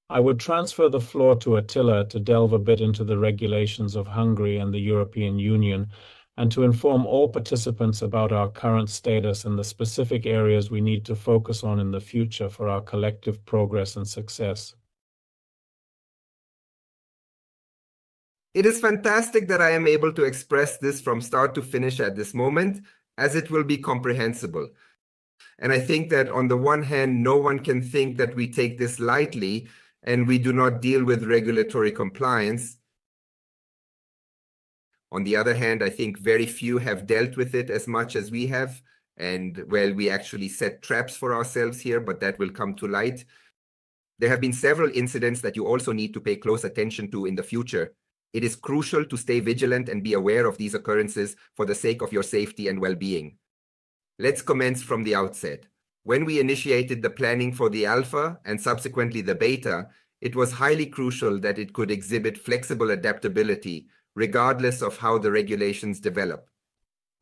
I would transfer the floor to Attila to delve a bit into the regulations of Hungary and the European Union and to inform all participants about our current status and the specific areas we need to focus on in the future for our collective progress and success. It is fantastic that I am able to express this from start to finish at this moment, as it will be comprehensible. And I think that on the one hand, no one can think that we take this lightly and we do not deal with regulatory compliance. On the other hand, I think very few have dealt with it as much as we have. And well, we actually set traps for ourselves here, but that will come to light. There have been several incidents that you also need to pay close attention to in the future. It is crucial to stay vigilant and be aware of these occurrences for the sake of your safety and well-being. Let's commence from the outset. When we initiated the planning for the alpha and subsequently the beta, it was highly crucial that it could exhibit flexible adaptability, regardless of how the regulations develop.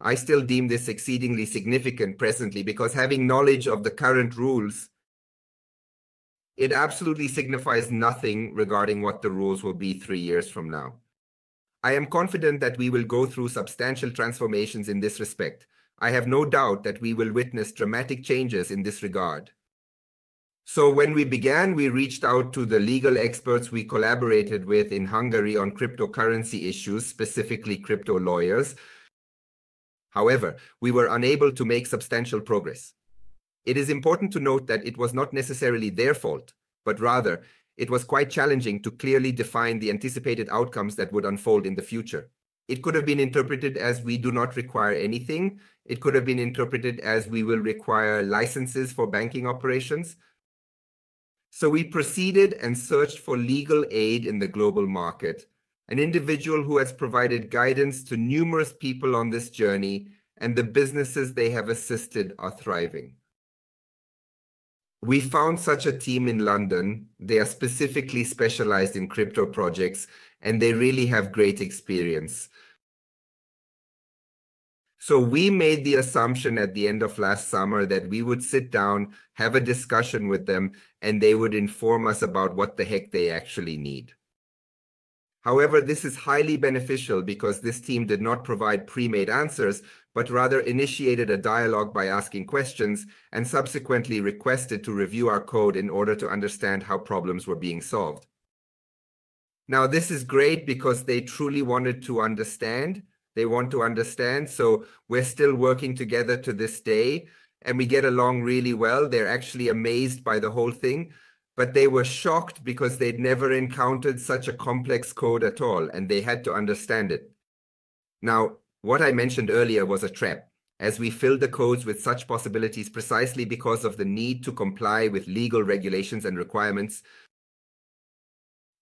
I still deem this exceedingly significant presently because having knowledge of the current rules, it absolutely signifies nothing regarding what the rules will be 3 years from now. I am confident that we will go through substantial transformations in this respect. I have no doubt that we will witness dramatic changes in this regard. So when we began, we reached out to the legal experts we collaborated with in Hungary on cryptocurrency issues, specifically crypto lawyers. However, we were unable to make substantial progress. It is important to note that it was not necessarily their fault, but rather, it was quite challenging to clearly define the anticipated outcomes that would unfold in the future. It could have been interpreted as we do not require anything. It could have been interpreted as we will require licenses for banking operations. So we proceeded and searched for legal aid in the global market, an individual who has provided guidance to numerous people on this journey, and the businesses they have assisted are thriving. We found such a team in London. They are specifically specialized in crypto projects, and they really have great experience. So we made the assumption at the end of last summer that we would sit down, have a discussion with them, and they would inform us about what the heck they actually need. However, this is highly beneficial because this team did not provide pre-made answers, but rather initiated a dialogue by asking questions and subsequently requested to review our code in order to understand how problems were being solved. Now, this is great because they truly wanted to understand. They want to understand, so we're still working together to this day, and we get along really well. They're actually amazed by the whole thing, but they were shocked because they'd never encountered such a complex code at all, and they had to understand it. Now, what I mentioned earlier was a trap, as we filled the codes with such possibilities precisely because of the need to comply with legal regulations and requirements,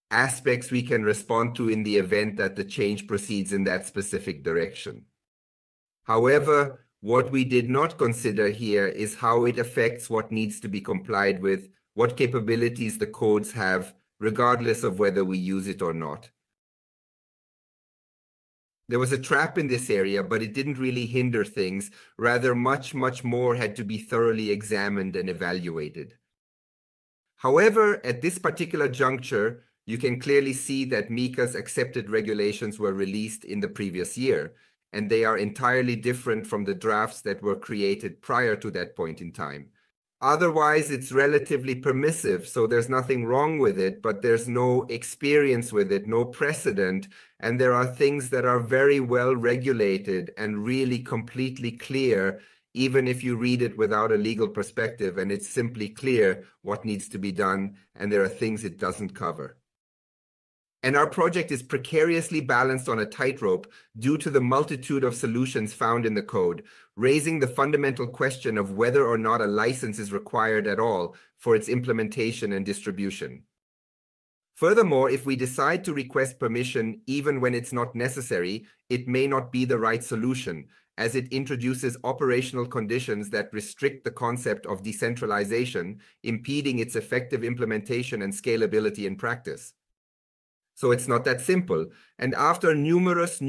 aspects we can respond to in the event that the change proceeds in that specific direction. However, what we did not consider here is how it affects what needs to be complied with, what capabilities the codes have, regardless of whether we use it or not. There was a trap in this area, but it didn't really hinder things. Rather, much more had to be thoroughly examined and evaluated. However, at this particular juncture, you can clearly see that MiCA's accepted regulations were released in the previous year, and they are entirely different from the drafts that were created prior to that point in time. Otherwise, it's relatively permissive, so there's nothing wrong with it, but there's no experience with it, no precedent, and there are things that are very well regulated and really completely clear, even if you read it without a legal perspective, and it's simply clear what needs to be done, and there are things it doesn't cover. And our project is precariously balanced on a tightrope due to the multitude of solutions found in the code, raising the fundamental question of whether or not a license is required at all for its implementation and distribution. Furthermore, if we decide to request permission even when it's not necessary, it may not be the right solution, as it introduces operational conditions that restrict the concept of decentralization, impeding its effective implementation and scalability in practice. So it's not that simple. And after numerous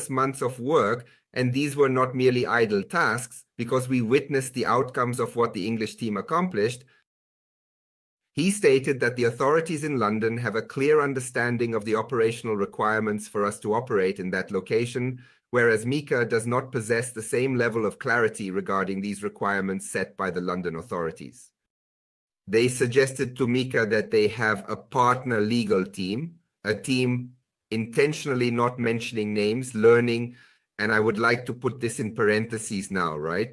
months of work, and these were not merely idle tasks, because we witnessed the outcomes of what the English team accomplished, He stated that the authorities in London have a clear understanding of the operational requirements for us to operate in that location, whereas Mika does not possess the same level of clarity regarding these requirements set by the London authorities. They suggested to Mika that they have a partner legal team, a team intentionally not mentioning names, learning, and I would like to put this in parentheses now, right?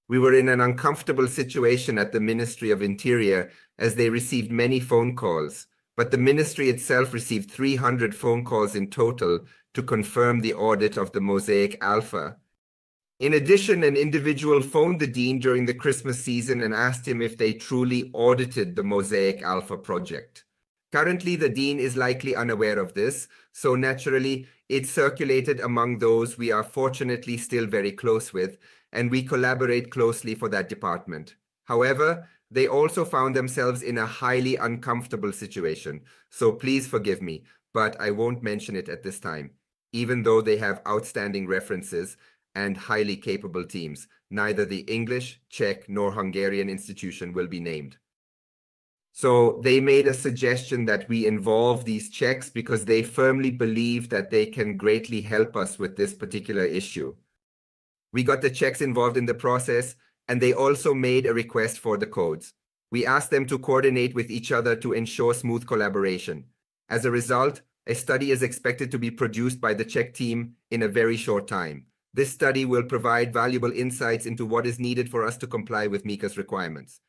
We were in an uncomfortable situation at the Ministry of Interior as they received many phone calls, but the ministry itself received 300 phone calls in total to confirm the audit of the Mosaic Alpha. In addition, an individual phoned the dean during the Christmas season and asked him if they truly audited the Mosaic Alpha project. Currently, the dean is likely unaware of this, so naturally, it circulated among those we are fortunately still very close with, and we collaborate closely for that department. However, they also found themselves in a highly uncomfortable situation, so please forgive me, but I won't mention it at this time. Even though they have outstanding references and highly capable teams, neither the English, Czech, nor Hungarian institution will be named. So they made a suggestion that we involve these Czechs because they firmly believe that they can greatly help us with this particular issue. We got the Czechs involved in the process, and they also made a request for the codes. We asked them to coordinate with each other to ensure smooth collaboration. As a result, a study is expected to be produced by the Czech team in a very short time. This study will provide valuable insights into what is needed for us to comply with Mika's requirements.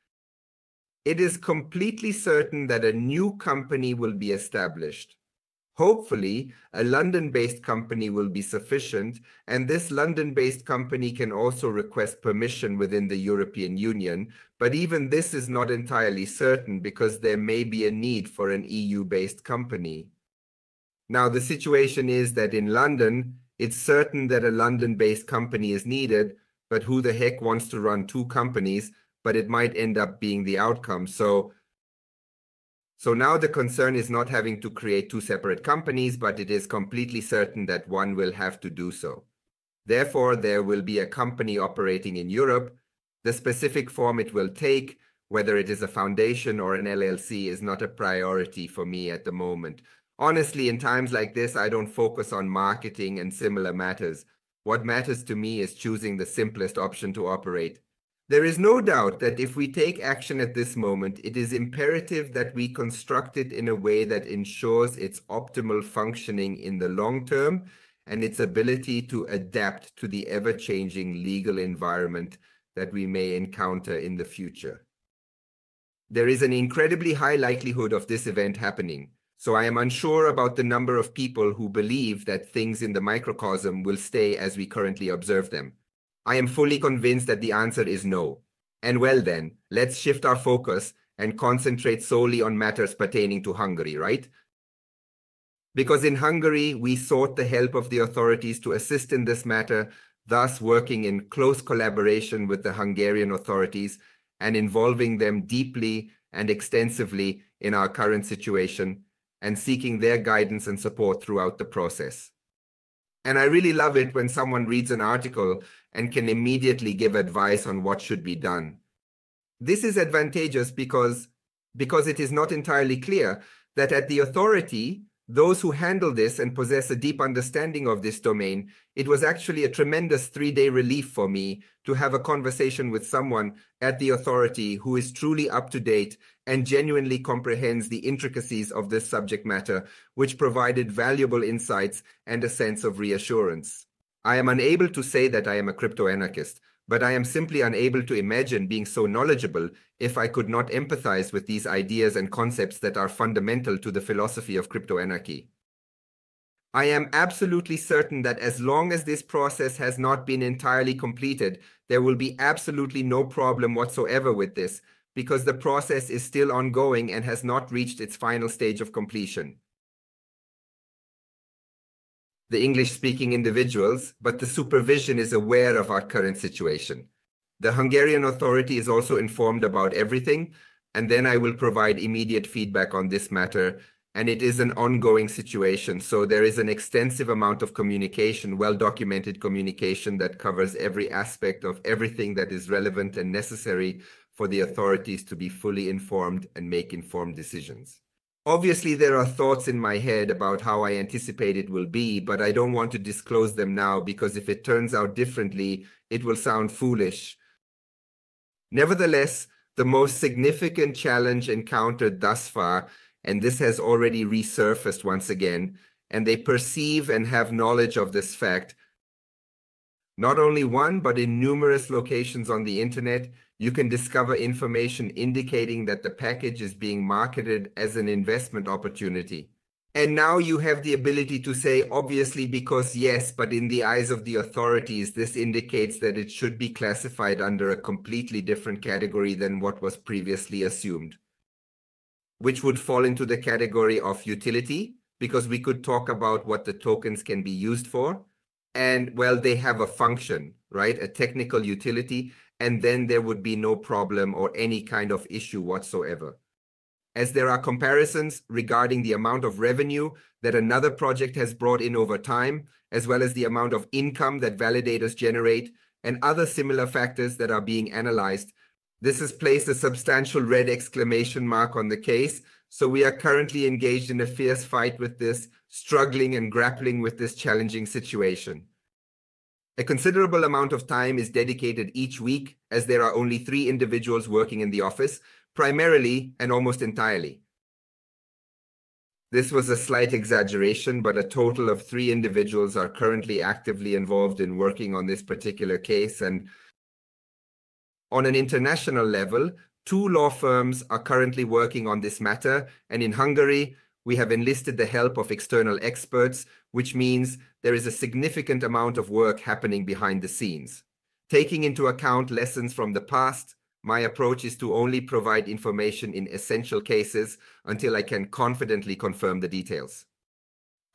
It is completely certain that a new company will be established. Hopefully, a London-based company will be sufficient, and this London-based company can also request permission within the European Union, but even this is not entirely certain because there may be a need for an EU-based company. Now, the situation is that in London, it's certain that a London-based company is needed, but who the heck wants to run two companies? But it might end up being the outcome. So now the concern is not having to create two separate companies, but it is completely certain that one will have to do so. Therefore, there will be a company operating in Europe. The specific form it will take, whether it is a foundation or an LLC, is not a priority for me at the moment. Honestly, in times like this, I don't focus on marketing and similar matters. What matters to me is choosing the simplest option to operate. There is no doubt that if we take action at this moment, it is imperative that we construct it in a way that ensures its optimal functioning in the long term and its ability to adapt to the ever-changing legal environment that we may encounter in the future. There is an incredibly high likelihood of this event happening, so I am unsure about the number of people who believe that things in the microcosm will stay as we currently observe them. I am fully convinced that the answer is no. And well then, let's shift our focus and concentrate solely on matters pertaining to Hungary, right? Because in Hungary, we sought the help of the authorities to assist in this matter, thus working in close collaboration with the Hungarian authorities and involving them deeply and extensively in our current situation and seeking their guidance and support throughout the process. And I really love it when someone reads an article and can immediately give advice on what should be done. This is advantageous because it is not entirely clear that at the authority, those who handle this and possess a deep understanding of this domain, it was actually a tremendous 3-day relief for me to have a conversation with someone at the authority who is truly up to date and genuinely comprehends the intricacies of this subject matter, which provided valuable insights and a sense of reassurance. I am unable to say that I am a crypto-anarchist, but I am simply unable to imagine being so knowledgeable if I could not empathize with these ideas and concepts that are fundamental to the philosophy of crypto-anarchy. I am absolutely certain that as long as this process has not been entirely completed, there will be absolutely no problem whatsoever with this, because the process is still ongoing and has not reached its final stage of completion. The English-speaking individuals, but the supervision is aware of our current situation. The Hungarian authority is also informed about everything, and then I will provide immediate feedback on this matter, and it is an ongoing situation, so there is an extensive amount of communication, well-documented communication that covers every aspect of everything that is relevant and necessary for the authorities to be fully informed and make informed decisions. Obviously, there are thoughts in my head about how I anticipate it will be, but I don't want to disclose them now because if it turns out differently, it will sound foolish. Nevertheless, the most significant challenge encountered thus far, and this has already resurfaced once again, and they perceive and have knowledge of this fact, not only one, but in numerous locations on the internet, you can discover information indicating that the package is being marketed as an investment opportunity. And now you have the ability to say, obviously, because yes, but in the eyes of the authorities, this indicates that it should be classified under a completely different category than what was previously assumed, which would fall into the category of utility, because we could talk about what the tokens can be used for. And well, they have a function, right? A technical utility, and then there would be no problem or any kind of issue whatsoever. As there are comparisons regarding the amount of revenue that another project has brought in over time, as well as the amount of income that validators generate, and other similar factors that are being analyzed, this has placed a substantial red exclamation mark on the case. So we are currently engaged in a fierce fight with this, struggling and grappling with this challenging situation. A considerable amount of time is dedicated each week, as there are only 3 individuals working in the office, primarily and almost entirely. This was a slight exaggeration, but a total of 3 individuals are currently actively involved in working on this particular case. And on an international level, 2 law firms are currently working on this matter. And in Hungary, we have enlisted the help of external experts, which means there is a significant amount of work happening behind the scenes. Taking into account lessons from the past, my approach is to only provide information in essential cases until I can confidently confirm the details.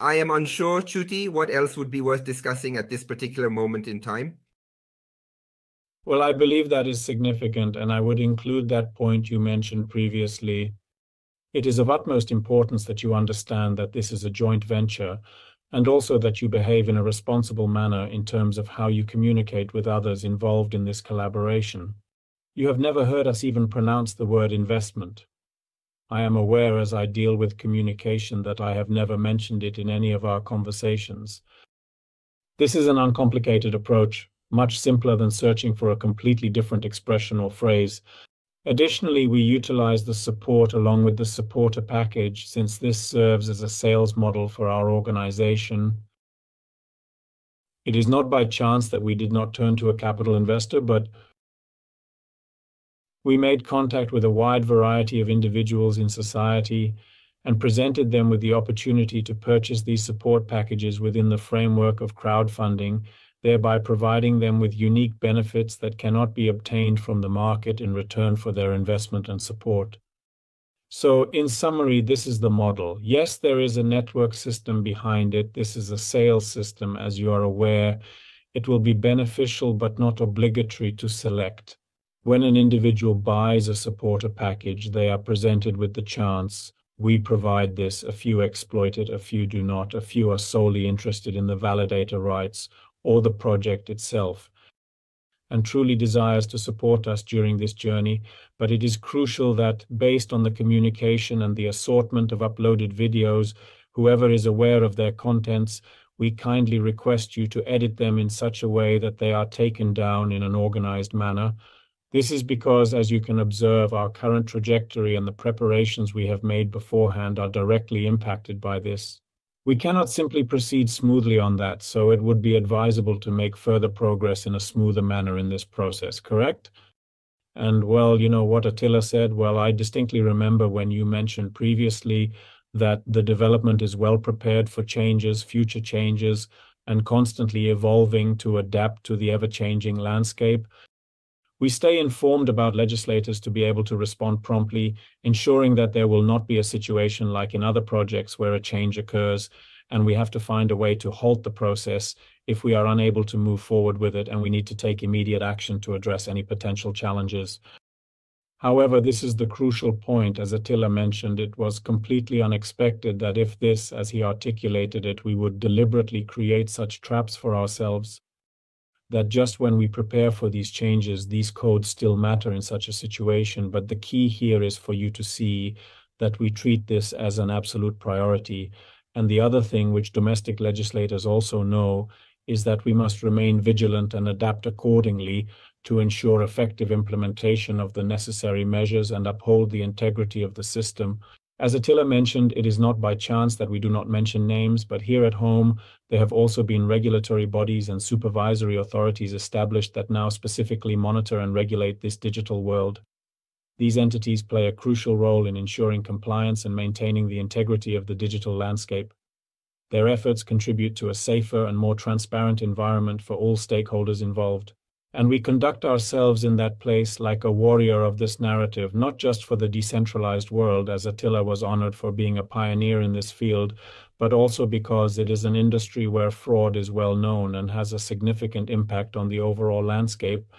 I am unsure, Chuti, what else would be worth discussing at this particular moment in time? Well, I believe that is significant, and I would include that point you mentioned previously. It is of utmost importance that you understand that this is a joint venture, and also that you behave in a responsible manner in terms of how you communicate with others involved in this collaboration. You have never heard us even pronounce the word investment. I am aware as I deal with communication that I have never mentioned it in any of our conversations. This is an uncomplicated approach, much simpler than searching for a completely different expression or phrase. Additionally, we utilize the support along with the supporter package, since this serves as a sales model for our organization. It is not by chance that we did not turn to a capital investor, but we made contact with a wide variety of individuals in society and presented them with the opportunity to purchase these support packages within the framework of crowdfunding, thereby providing them with unique benefits that cannot be obtained from the market in return for their investment and support. So, in summary, this is the model. Yes, there is a network system behind it. This is a sales system, as you are aware. It will be beneficial but not obligatory to select. When an individual buys a supporter package, they are presented with the chance. We provide this, a few exploit it, a few do not, a few are solely interested in the validator rights or the project itself, and truly desires to support us during this journey. But it is crucial that, based on the communication and the assortment of uploaded videos, whoever is aware of their contents, we kindly request you to edit them in such a way that they are taken down in an organized manner. This is because, as you can observe, our current trajectory and the preparations we have made beforehand are directly impacted by this. We cannot simply proceed smoothly on that, so it would be advisable to make further progress in a smoother manner in this process, correct? And well, you know what Attila said? Well, I distinctly remember when you mentioned previously that the development is well prepared for changes, future changes, and constantly evolving to adapt to the ever-changing landscape. We stay informed about legislators to be able to respond promptly, ensuring that there will not be a situation like in other projects where a change occurs, and we have to find a way to halt the process if we are unable to move forward with it, and we need to take immediate action to address any potential challenges. However, this is the crucial point. As Attila mentioned, it was completely unexpected that if this, as he articulated it, we would deliberately create such traps for ourselves. that just when we prepare for these changes, these codes still matter in such a situation. But the key here is for you to see that we treat this as an absolute priority. And the other thing which domestic legislators also know is that we must remain vigilant and adapt accordingly to ensure effective implementation of the necessary measures and uphold the integrity of the system. As Attila mentioned, it is not by chance that we do not mention names, but here at home, there have also been regulatory bodies and supervisory authorities established that now specifically monitor and regulate this digital world. These entities play a crucial role in ensuring compliance and maintaining the integrity of the digital landscape. Their efforts contribute to a safer and more transparent environment for all stakeholders involved. And we conduct ourselves in that place like a warrior of this narrative, not just for the decentralized world, as Attila was honored for being a pioneer in this field, but also because it is an industry where fraud is well known and has a significant impact on the overall landscape.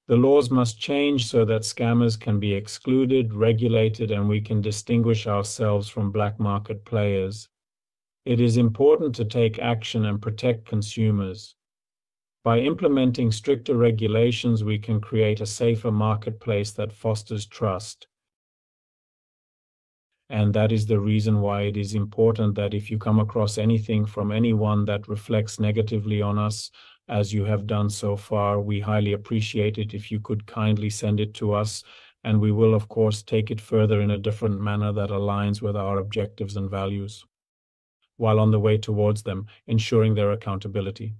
The laws must change so that scammers can be excluded, regulated, and we can distinguish ourselves from black market players. It is important to take action and protect consumers. By implementing stricter regulations, we can create a safer marketplace that fosters trust. And that is the reason why it is important that if you come across anything from anyone that reflects negatively on us, as you have done so far, we highly appreciate it if you could kindly send it to us, and we will, of course, take it further in a different manner that aligns with our objectives and values, while on the way towards them, ensuring their accountability.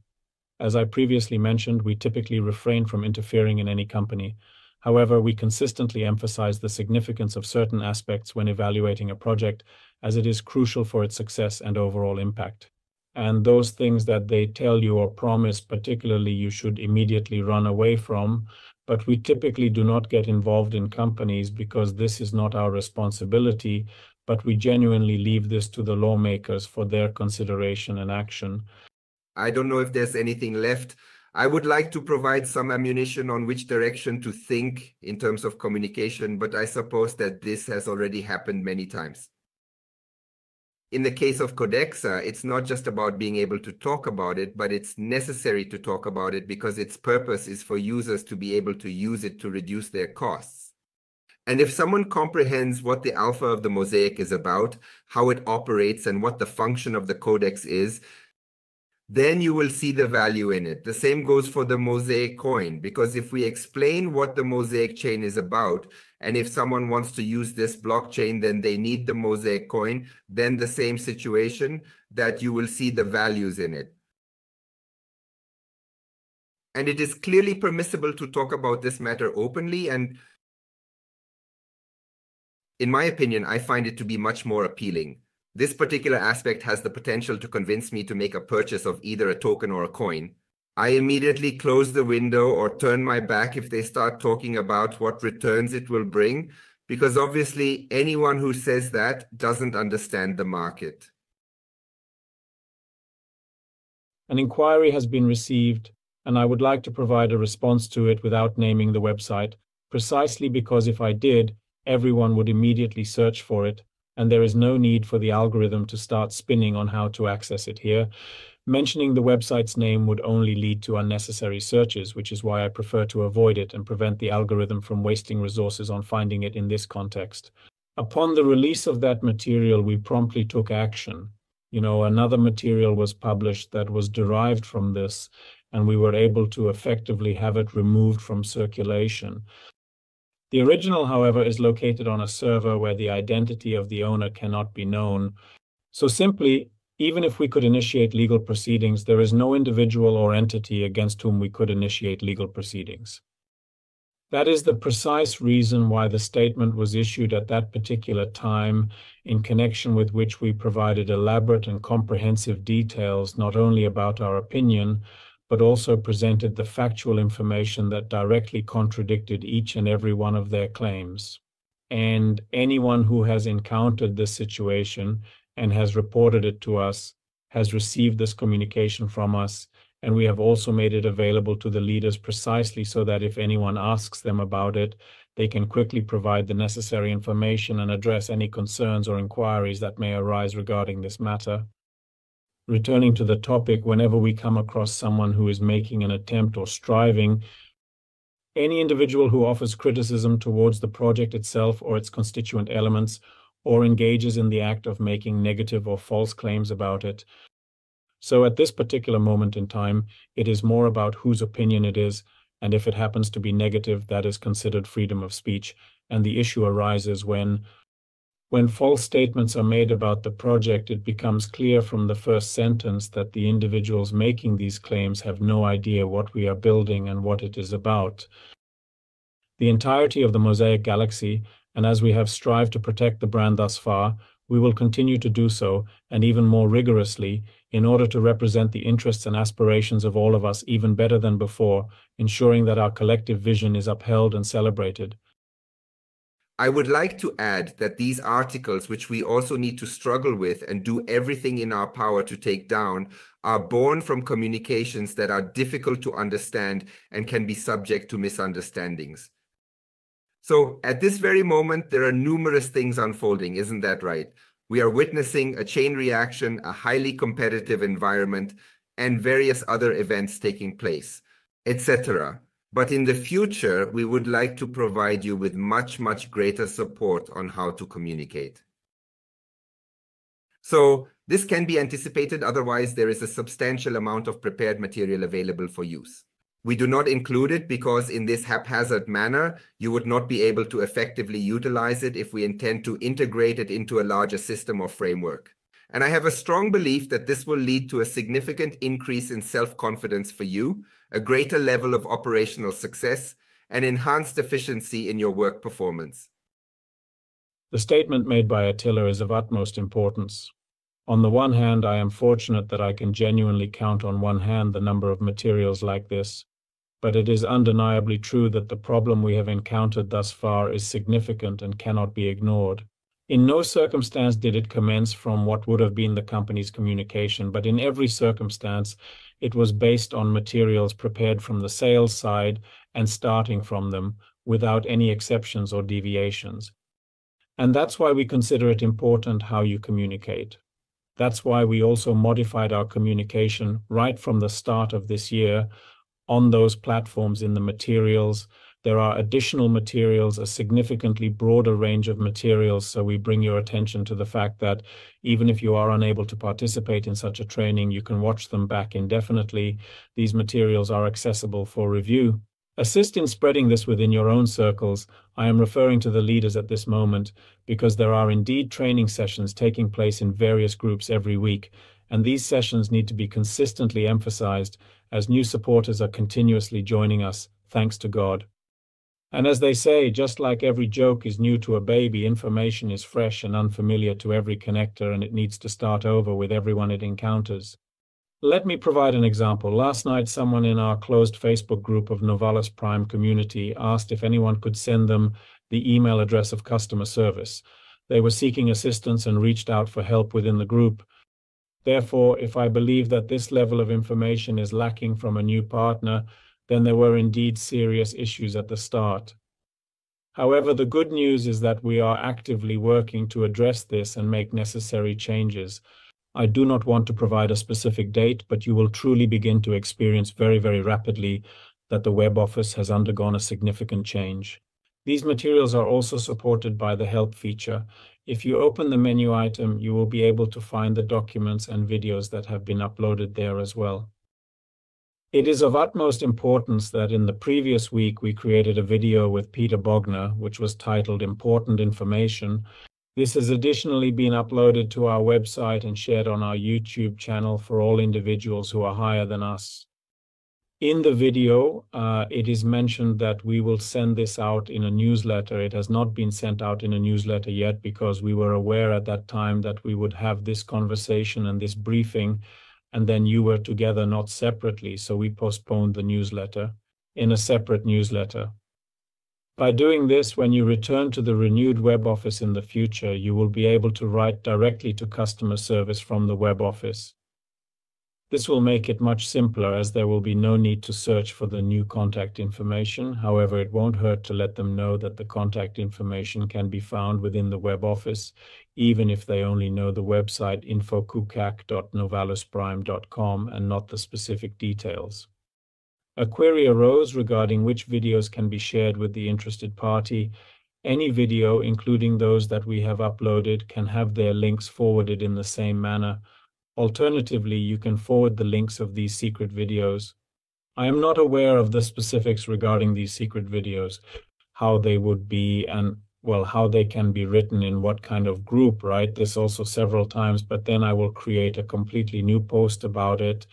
As I previously mentioned, we typically refrain from interfering in any company. However, we consistently emphasize the significance of certain aspects when evaluating a project, as it is crucial for its success and overall impact. And those things that they tell you or promise, particularly, you should immediately run away from. But we typically do not get involved in companies because this is not our responsibility, but we genuinely leave this to the lawmakers for their consideration and action. I don't know if there's anything left. I would like to provide some ammunition on which direction to think in terms of communication, but I suppose that this has already happened many times. In the case of Codexa, it's not just about being able to talk about it, but it's necessary to talk about it because its purpose is for users to be able to use it to reduce their costs. And if someone comprehends what the alpha of the Mosaic is about, how it operates, and what the function of the codex is, then you will see the value in it. The same goes for the Mosaic coin, because if we explain what the Mosaic chain is about, and if someone wants to use this blockchain, then they need the Mosaic coin, then the same situation, that you will see the values in it. And it is clearly permissible to talk about this matter openly, and in my opinion, I find it to be much more appealing. This particular aspect has the potential to convince me to make a purchase of either a token or a coin. I immediately close the window or turn my back if they start talking about what returns it will bring, because obviously anyone who says that doesn't understand the market. An inquiry has been received, and I would like to provide a response to it without naming the website, precisely because if I did, everyone would immediately search for it, and there is no need for the algorithm to start spinning on how to access it here. Mentioning the website's name would only lead to unnecessary searches, which is why I prefer to avoid it and prevent the algorithm from wasting resources on finding it in this context. Upon the release of that material, we promptly took action. Another material was published that was derived from this, and we were able to effectively have it removed from circulation. The original, however, is located on a server where the identity of the owner cannot be known. So simply, even if we could initiate legal proceedings, there is no individual or entity against whom we could initiate legal proceedings. That is the precise reason why the statement was issued at that particular time, in connection with which we provided elaborate and comprehensive details not only about our opinion, but also presented the factual information that directly contradicted each and every one of their claims. And anyone who has encountered this situation and has reported it to us has received this communication from us, and we have also made it available to the leaders precisely so that if anyone asks them about it, they can quickly provide the necessary information and address any concerns or inquiries that may arise regarding this matter. Returning to the topic, whenever we come across someone who is making an attempt or striving, any individual who offers criticism towards the project itself or its constituent elements, or engages in the act of making negative or false claims about it. So at this particular moment in time, it is more about whose opinion it is, and if it happens to be negative, that is considered freedom of speech, and the issue arises when false statements are made about the project, it becomes clear from the first sentence that the individuals making these claims have no idea what we are building and what it is about. The entirety of the Mosaic galaxy, and as we have strived to protect the brand thus far, we will continue to do so, and even more rigorously, in order to represent the interests and aspirations of all of us even better than before, ensuring that our collective vision is upheld and celebrated. I would like to add that these articles, which we also need to struggle with and do everything in our power to take down, are born from communications that are difficult to understand and can be subject to misunderstandings. So at this very moment, there are numerous things unfolding, isn't that right? We are witnessing a chain reaction, a highly competitive environment, and various other events taking place, etc. But in the future, we would like to provide you with much, much greater support on how to communicate. So this can be anticipated, otherwise there is a substantial amount of prepared material available for use. We do not include it because in this haphazard manner, you would not be able to effectively utilize it if we intend to integrate it into a larger system or framework. And I have a strong belief that this will lead to a significant increase in self-confidence for you, a greater level of operational success, and enhanced efficiency in your work performance. The statement made by Attila is of utmost importance. On the one hand, I am fortunate that I can genuinely count on one hand the number of materials like this, but it is undeniably true that the problem we have encountered thus far is significant and cannot be ignored. In no circumstance did it commence from what would have been the company's communication, but in every circumstance, it was based on materials prepared from the sales side and starting from them, without any exceptions or deviations. And that's why we consider it important how you communicate. That's why we also modified our communication right from the start of this year on those platforms in the materials. There are additional materials, a significantly broader range of materials, so we bring your attention to the fact that even if you are unable to participate in such a training, you can watch them back indefinitely. These materials are accessible for review. Assist in spreading this within your own circles. I am referring to the leaders at this moment because there are indeed training sessions taking place in various groups every week, and these sessions need to be consistently emphasized as new supporters are continuously joining us, thanks to God. And as they say, just like every joke is new to a baby, information is fresh and unfamiliar to every connector, and it needs to start over with everyone it encounters. Let me provide an example. Last night, someone in our closed Facebook group of Novalis Prime community asked if anyone could send them the email address of customer service. They were seeking assistance and reached out for help within the group. Therefore, if I believe that this level of information is lacking from a new partner, then there were indeed serious issues at the start. However, the good news is that we are actively working to address this and make necessary changes. I do not want to provide a specific date, but you will truly begin to experience very, very rapidly that the web office has undergone a significant change. These materials are also supported by the help feature. If you open the menu item, you will be able to find the documents and videos that have been uploaded there as well. It is of utmost importance that in the previous week we created a video with Peter Bogner, which was titled Important Information. This has additionally been uploaded to our website and shared on our YouTube channel for all individuals who are higher than us. In the video, it is mentioned that we will send this out in a newsletter. It has not been sent out in a newsletter yet because we were aware at that time that we would have this conversation and this briefing, and then you were together, not separately. So we postponed the newsletter in a separate newsletter. By doing this, when you return to the renewed web office in the future, you will be able to write directly to customer service from the web office. This will make it much simpler as there will be no need to search for the new contact information. However, it won't hurt to let them know that the contact information can be found within the web office, even if they only know the website info.kucac.novalusprime.com and not the specific details. A query arose regarding which videos can be shared with the interested party. Any video, including those that we have uploaded, can have their links forwarded in the same manner. Alternatively, you can forward the links of these secret videos. I am not aware of the specifics regarding these secret videos, how they would be and, well, how they can be written in what kind of group, right? This also several times, but then I will create a completely new post about it.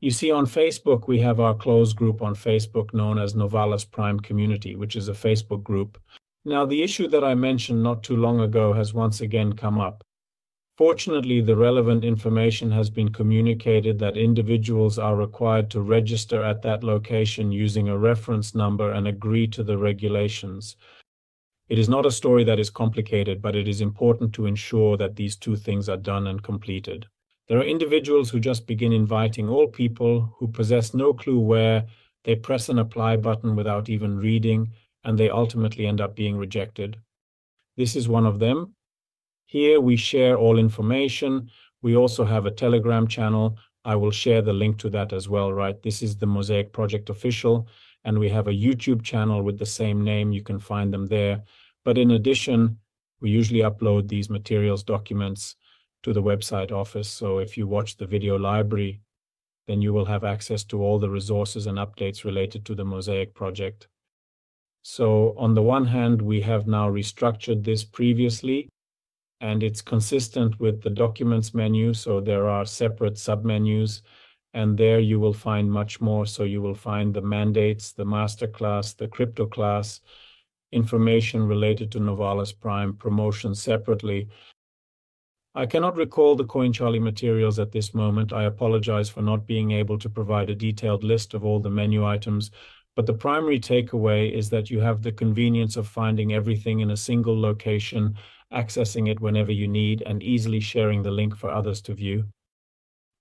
You see, on Facebook, we have our closed group on Facebook known as Novalis Prime Community, which is a Facebook group. Now, the issue that I mentioned not too long ago has once again come up. Fortunately, the relevant information has been communicated that individuals are required to register at that location using a reference number and agree to the regulations. It is not a story that is complicated, but it is important to ensure that these two things are done and completed. There are individuals who just begin inviting all people who possess no clue where. They press an apply button without even reading, and they ultimately end up being rejected. This is one of them. Here we share all information. We also have a Telegram channel. I will share the link to that as well, right? This is the Mosaic Project Official, and we have a YouTube channel with the same name. You can find them there. But in addition, we usually upload these materials documents to the website office. So if you watch the video library, then you will have access to all the resources and updates related to the Mosaic project. So on the one hand, we have now restructured this previously, and it's consistent with the documents menu. So there are separate submenus, and there you will find much more. So you will find the mandates, the master class, the crypto class, information related to Novalis Prime, promotions separately. I cannot recall the CoinCharlie materials at this moment. I apologize for not being able to provide a detailed list of all the menu items, but the primary takeaway is that you have the convenience of finding everything in a single location, accessing it whenever you need, and easily sharing the link for others to view.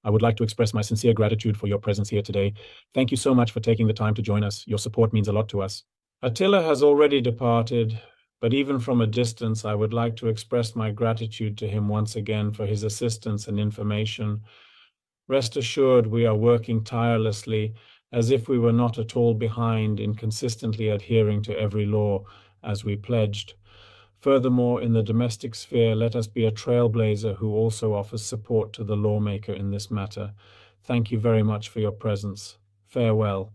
I would like to express my sincere gratitude for your presence here today. Thank you so much for taking the time to join us. Your support means a lot to us. Attila has already departed, but even from a distance, I would like to express my gratitude to him once again for his assistance and information. Rest assured, we are working tirelessly, as if we were not at all behind in consistently adhering to every law, as we pledged. Furthermore, in the domestic sphere, let us be a trailblazer who also offers support to the lawmaker in this matter. Thank you very much for your presence. Farewell.